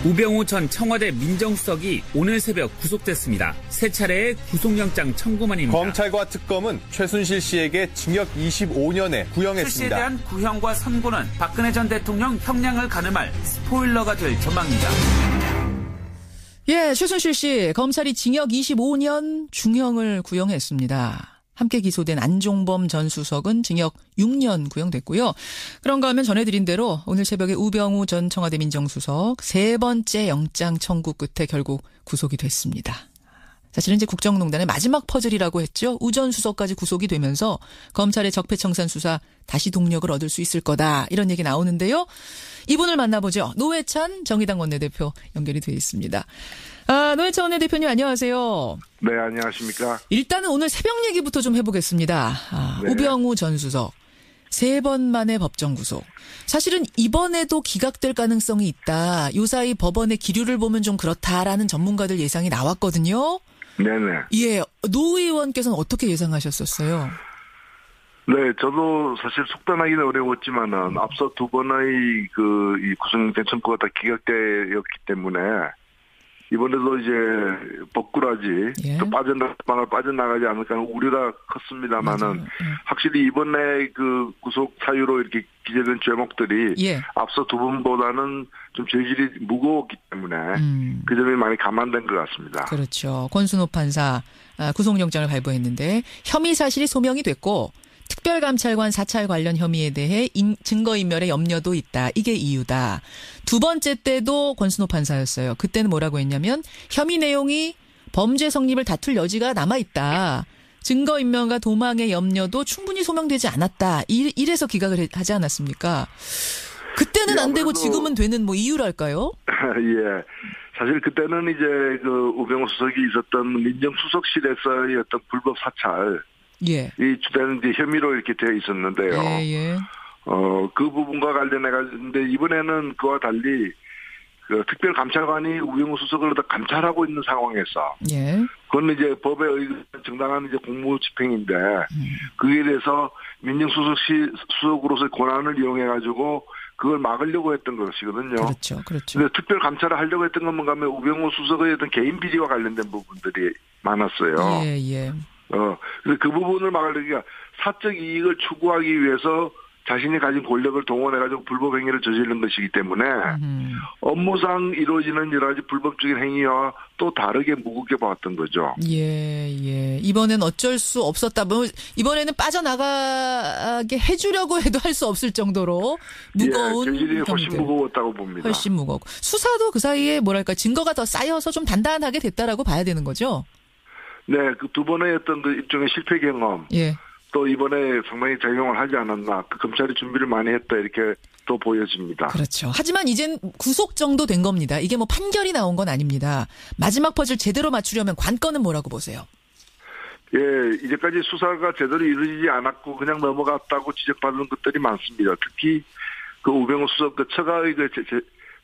우병우 전 청와대 민정수석이 오늘 새벽 구속됐습니다. 세 차례의 구속영장 청구만입니다. 검찰과 특검은 최순실 씨에게 징역 25년에 구형했습니다. 최 씨에 대한 구형과 선고는 박근혜 전 대통령 형량을 가늠할 스포일러가 될 전망입니다. 예, 최순실 씨 검찰이 징역 25년 중형을 구형했습니다. 함께 기소된 안종범 전 수석은 징역 6년 구형됐고요. 그런가 하면 전해드린 대로 오늘 새벽에 우병우 전 청와대 민정수석 세 번째 영장 청구 끝에 결국 구속이 됐습니다. 사실은 이제 국정농단의 마지막 퍼즐이라고 했죠. 우 전 수석까지 구속이 되면서 검찰의 적폐청산 수사 다시 동력을 얻을 수 있을 거다. 이런 얘기 나오는데요. 이분을 만나보죠. 노회찬 정의당 원내대표 연결이 되어 있습니다. 노회찬 원내대표님 안녕하세요. 네, 안녕하십니까. 일단은 오늘 새벽 얘기부터 좀 해보겠습니다. 네. 우병우 전 수석. 세 번 만에 법정 구속. 사실은 이번에도 기각될 가능성이 있다. 요사이 법원의 기류를 보면 좀 그렇다라는 전문가들 예상이 나왔거든요. 네네. 예, 노 의원께서는 어떻게 예상하셨었어요? 네, 저도 사실 속단하기는 어려웠지만은 앞서 두 번의 이 구속영장 청구가 다 기각되었기 때문에 이번에도 이제 법꾸라지 또 빠져나가지 않을까 하는 우려가 컸습니다만은 확실히 이번에 그 구속 사유로 이렇게 기재된 죄목들이 앞서 두 번보다는 좀 죄질이 무거웠기 때문에 그 점이 많이 감안된 것 같습니다. 그렇죠. 권순호 판사 구속영장을 발부했는데 혐의 사실이 소명이 됐고 특별감찰관 사찰 관련 혐의에 대해 증거인멸의 염려도 있다. 이게 이유다. 두 번째 때도 권순호 판사였어요. 그때는 뭐라고 했냐면 혐의 내용이 범죄 성립을 다툴 여지가 남아있다. 증거인멸과 도망의 염려도 충분히 소명되지 않았다. 이래서 기각을 하지 않았습니까? 그때는 안 되고 지금은 되는 뭐 이유랄까요? 예. 사실 그때는 이제 그 우병우 수석이 있었던 민정수석실에서의 어떤 불법 사찰 이 주된 이제 혐의로 이렇게 되어 있었는데요. 그 부분과 관련해가지고 이번에는 그와 달리 그 특별감찰관이 우병우 수석을 감찰하고 있는 상황에서 그건 이제 법에 의한 정당한 이제 공무 집행인데 그에 대해서 민정수석으로서의 권한을 이용해가지고 그걸 막으려고 했던 것이거든요. 그렇죠. 근데 특별 감찰을 하려고 했던 건 뭔가 하면 우병우 수석의 어떤 개인 비리와 관련된 부분들이 많았어요. 그래서 그 부분을 막으려니까 사적 이익을 추구하기 위해서 자신이 가진 권력을 동원해가지고 불법 행위를 저지른 것이기 때문에 업무상 이루어지는 여러 가지 불법적인 행위와 또 다르게 무겁게 봤던 거죠. 이번엔 어쩔 수 없었다. 이번에는 빠져나가게 해주려고 해도 할 수 없을 정도로 무거운 죄질이 훨씬 무거웠다고 봅니다. 훨씬 무겁고. 수사도 그 사이에 뭐랄까 증거가 더 쌓여서 좀 단단하게 됐다라고 봐야 되는 거죠? 네, 그 두 번의 어떤 그 일종의 실패 경험. 또 이번에 상당히 작용을 하지 않았나. 그 검찰이 준비를 많이 했다 이렇게 또 보여집니다. 그렇죠. 하지만 이젠 구속 정도 된 겁니다. 이게 뭐 판결이 나온 건 아닙니다. 마지막 퍼즐 제대로 맞추려면 관건은 뭐라고 보세요? 이제까지 수사가 제대로 이루어지지 않았고 그냥 넘어갔다고 지적받는 것들이 많습니다. 특히 그 우병우 수석 그 처가의 그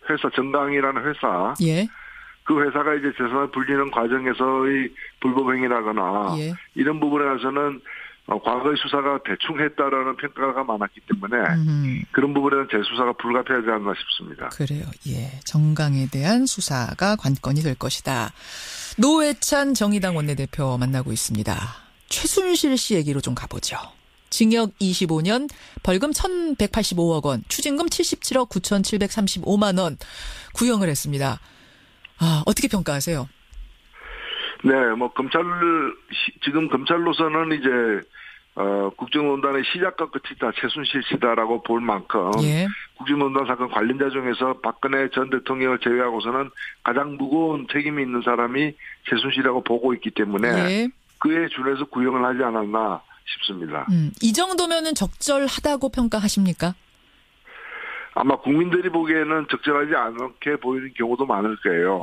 회사 정강이라는 회사. 그 회사가 이제 재산을 불리는 과정에서의 불법 행위라거나 이런 부분에 대해서는 과거의 수사가 대충 했다라는 평가가 많았기 때문에 그런 부분에는 재수사가 불가피하지 않나 싶습니다. 그래요. 정강에 대한 수사가 관건이 될 것이다. 노회찬 정의당 원내대표 만나고 있습니다. 최순실 씨 얘기로 좀 가보죠. 징역 25년, 벌금 1,185억 원, 추징금 77억 9,735만 원 구형을 했습니다. 어떻게 평가하세요? 네, 지금 검찰로서는 이제, 국정농단의 시작과 끝이 다 최순실 씨다라고 볼 만큼, 국정농단 사건 관련자 중에서 박근혜 전 대통령을 제외하고서는 가장 무거운 책임이 있는 사람이 최순실이라고 보고 있기 때문에, 그에 준해서 구형을 하지 않았나 싶습니다. 이 정도면은 적절하다고 평가하십니까? 아마 국민들이 보기에는 적절하지 않게 보이는 경우도 많을 거예요.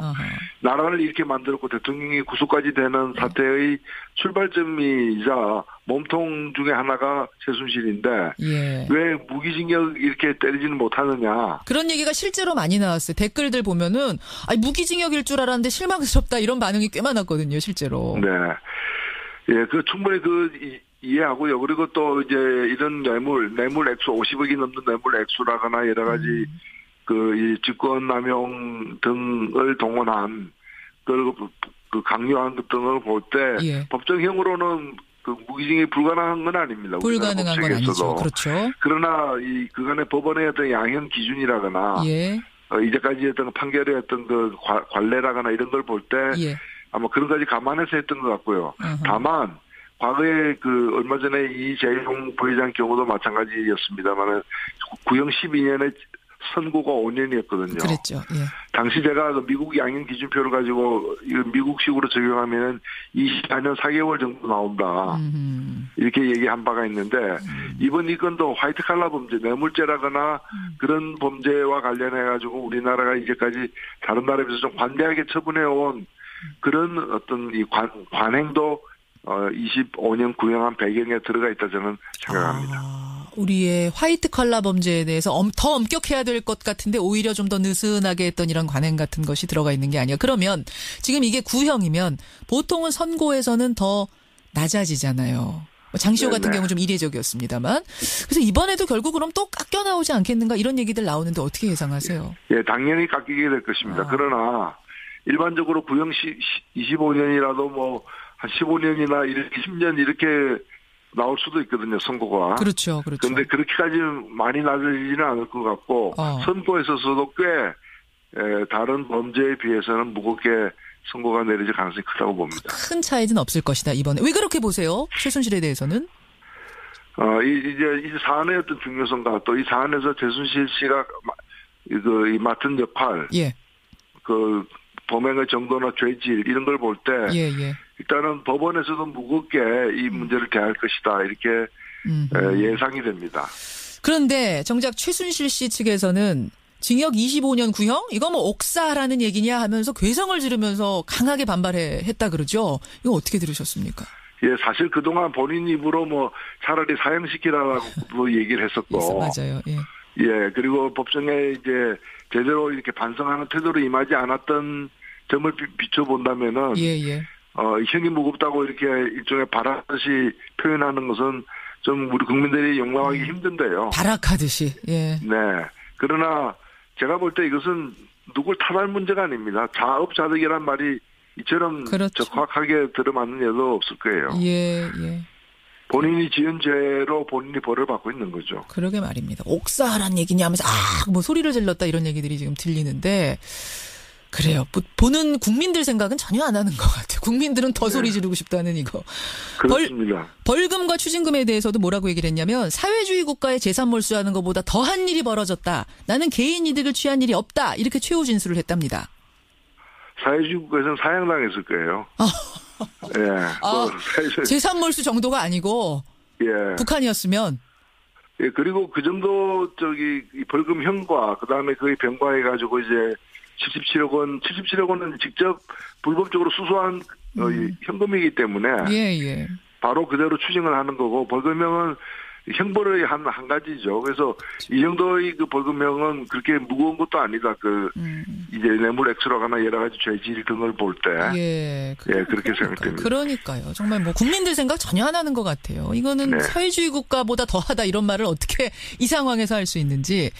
나라를 이렇게 만들었고 대통령이 구속까지 되는 사태의 출발점이자 몸통 중에 하나가 최순실인데 왜 무기징역 이렇게 때리지는 못하느냐. 그런 얘기가 실제로 많이 나왔어요. 댓글들 보면은 무기징역일 줄 알았는데 실망스럽다 이런 반응이 꽤 많았거든요. 실제로. 그 충분히 이해하고요. 그리고 또 이제 이런 뇌물 액수 50억이 넘는 뇌물 액수라거나 여러 가지 이 직권남용 등을 동원한 그 강요한 것 등을 볼 때 예. 법정형으로는 그 무기징역이 불가능한 건 아닙니다. 불가능한 건 아니죠. 그렇죠. 그러나 이 그간의 법원의 어떤 양형 기준이라거나 예. 이제까지 했던 판결의 어떤 그 관례라거나 이런 걸 볼 때 예. 아마 그런 까지 감안해서 했던 것 같고요. 다만 과거에 그 얼마 전에 이재용 부회장 경우도 마찬가지였습니다만 구형 12년에 선고가 5년이었거든요. 그랬죠. 예. 당시 제가 그 미국 양형 기준표를 가지고 미국식으로 적용하면 24년 4개월 정도 나온다. 이렇게 얘기한 바가 있는데 이번 이 건도 화이트 칼라 범죄, 뇌물죄라거나 그런 범죄와 관련해 가지고 우리나라가 이제까지 다른 나라에 비해서 좀 관대하게 처분해온 그런 어떤 이 관행도 25년 구형한 배경에 들어가 있다 저는 생각합니다. 우리의 화이트 컬러 범죄에 대해서 더 엄격해야 될 것 같은데 오히려 좀 더 느슨하게 했던 이런 관행 같은 것이 들어가 있는 게 아니야. 그러면 지금 이게 구형이면 보통은 선고에서는 더 낮아지잖아요. 장시호 같은 경우 좀 이례적이었습니다만. 그래서 이번에도 결국 그럼 또 깎여 나오지 않겠는가 이런 얘기들 나오는데 어떻게 예상하세요? 예, 당연히 깎이게 될 것입니다. 그러나 일반적으로 구형 25년이라도 뭐 한 15년이나 이렇게 10년 이렇게 나올 수도 있거든요, 선고가. 그렇죠, 그렇죠. 그런데 그렇게까지 많이 낮아지지는 않을 것 같고, 선고에 있어서도 꽤, 다른 범죄에 비해서는 무겁게 선고가 내려질 가능성이 크다고 봅니다. 큰 차이는 없을 것이다, 이번에. 왜 그렇게 보세요? 최순실에 대해서는? 이제 이 사안의 어떤 중요성과 또 이 사안에서 최순실 씨가 이 맡은 역할, 예. 범행의 정도나 죄질, 이런 걸 볼 때, 예, 예. 일단은 법원에서도 무겁게 이 문제를 대할 것이다 이렇게 예상이 됩니다. 그런데 정작 최순실 씨 측에서는 징역 25년 구형? 이거 뭐 옥사라는 얘기냐 하면서 괴성을 지르면서 강하게 반발했다 그러죠. 이거 어떻게 들으셨습니까? 예, 사실 그동안 본인 입으로 뭐 차라리 사형시키라고 얘기를 했었고. 맞아요. 예. 예, 그리고 법정에 이제 제대로 이렇게 반성하는 태도로 임하지 않았던 점을 비춰본다면은. 예, 예. 형이 무겁다고 이렇게 일종의 발악하듯이 표현하는 것은 좀 우리 국민들이 용납하기 힘든데요. 발악하듯이, 예. 네. 그러나 제가 볼 때 이것은 누굴 탓할 문제가 아닙니다. 자업자득이란 말이 이처럼 그렇죠. 적확하게 들어맞는 예도 없을 거예요. 예, 예. 본인이 지은 죄로 본인이 벌을 받고 있는 거죠. 그러게 말입니다. 옥사란 얘기냐 하면서 뭐 소리를 질렀다 이런 얘기들이 지금 들리는데 그래요. 보는 국민들 생각은 전혀 안 하는 것 같아요. 국민들은 더 소리 지르고 싶다는 이거. 그렇습니다. 벌금과 추징금에 대해서도 뭐라고 얘기를 했냐면 사회주의 국가의 재산 몰수하는 것보다 더한 일이 벌어졌다. 나는 개인 이득을 취한 일이 없다. 이렇게 최후 진술을 했답니다. 사회주의 국가에서는 사형당했을 거예요. 예. 재산 몰수 정도가 아니고 예. 북한이었으면. 예, 그리고 그 정도 이 벌금형과 그다음에 거의 병과해 가지고 이제 77억 원은 직접 불법적으로 수수한 현금이기 때문에 예. 바로 그대로 추징을 하는 거고 벌금형은 형벌의 한 가지죠. 그래서 이 정도의 그 벌금형은 그렇게 무거운 것도 아니다. 이제 뇌물 액수라거나 여러 가지 죄질 등을 볼 때. 그렇게 생각됩니다. 그러니까요. 정말 뭐 국민들 생각 전혀 안 하는 것 같아요. 이거는 사회주의 국가보다 더하다 이런 말을 어떻게 이 상황에서 할 수 있는지.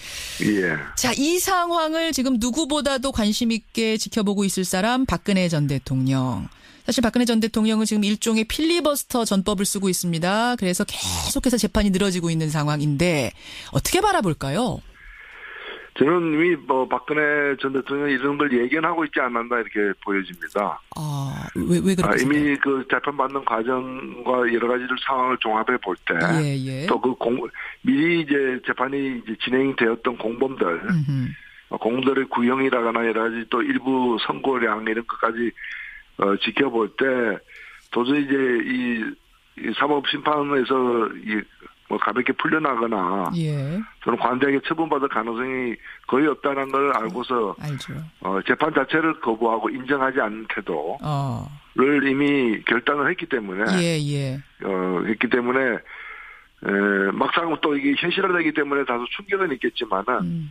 예. 자, 이 상황을 지금 누구보다도 관심 있게 지켜보고 있을 사람 박근혜 전 대통령. 사실 박근혜 전 대통령은 지금 일종의 필리버스터 전법을 쓰고 있습니다. 그래서 계속해서 재판이 늘어지고 있는 상황인데 어떻게 바라볼까요? 저는 이미 박근혜 전 대통령이 이런 걸 예견하고 있지 않았나 이렇게 보여집니다. 왜 그렇게 이미 그 재판받는 과정과 여러 가지를 상황을 종합해 볼 때 또 미리 이제 재판이 이제 진행이 되었던 공범들의 구형이라거나 여러 가지 또 일부 선고량 이런 것까지 지켜볼 때 도저히 이제 이 사법 심판에서 뭐 가볍게 풀려나거나 저는 관대하게 처분받을 가능성이 거의 없다는 걸 알고서 알죠. 재판 자체를 거부하고 인정하지 않는 태도를 이미 결단을 했기 때문에 했기 때문에 막상 또 이게 현실화되기 때문에 다소 충격은 있겠지만은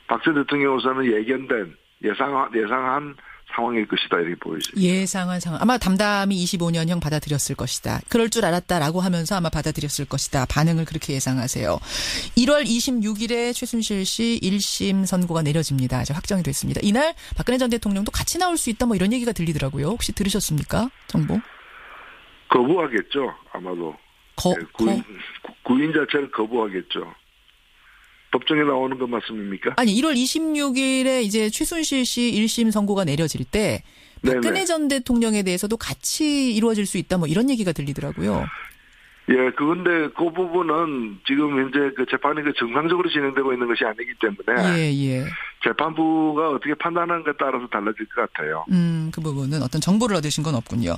박 전 대통령으로서는 예견된 예상한 상황일 것이다 이렇게 보여집니다. 예상한 상황. 아마 담담히 25년형 받아들였을 것이다. 그럴 줄 알았다라고 하면서 아마 받아들였을 것이다. 반응을 그렇게 예상하세요. 1월 26일에 최순실 씨 1심 선고가 내려집니다. 이제 확정이 됐습니다. 이날 박근혜 전 대통령도 같이 나올 수 있다 뭐 이런 얘기가 들리더라고요. 혹시 들으셨습니까? 정보? 거부하겠죠. 아마도. 구인 자체를 거부하겠죠. 법정에 나오는 것 맞습니까? 아니 1월 26일에 이제 최순실 씨 1심 선고가 내려질 때 박근혜 네네. 전 대통령에 대해서도 같이 이루어질 수 있다 뭐 이런 얘기가 들리더라고요. 예, 그런데 그 부분은 지금 현재 그 재판이 정상적으로 진행되고 있는 것이 아니기 때문에 예. 재판부가 어떻게 판단하는가에 따라서 달라질 것 같아요. 그 부분은 어떤 정보를 얻으신 건 없군요.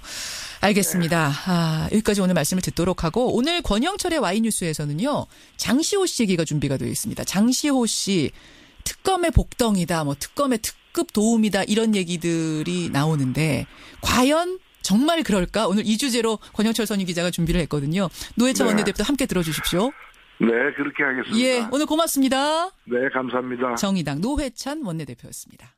알겠습니다. 네. 여기까지 오늘 말씀을 듣도록 하고 오늘 권영철의 와이뉴스에서는요. 장시호 씨 얘기가 준비가 되어 있습니다. 장시호 씨 특검의 복덩이다. 뭐 특검의 특급 도움이다. 이런 얘기들이 나오는데 과연 정말 그럴까? 오늘 이 주제로 권영철 선임 기자가 준비를 했거든요. 노회찬 원내대표도 함께 들어주십시오. 네, 그렇게 하겠습니다. 예, 오늘 고맙습니다. 네, 감사합니다. 정의당 노회찬 원내대표였습니다.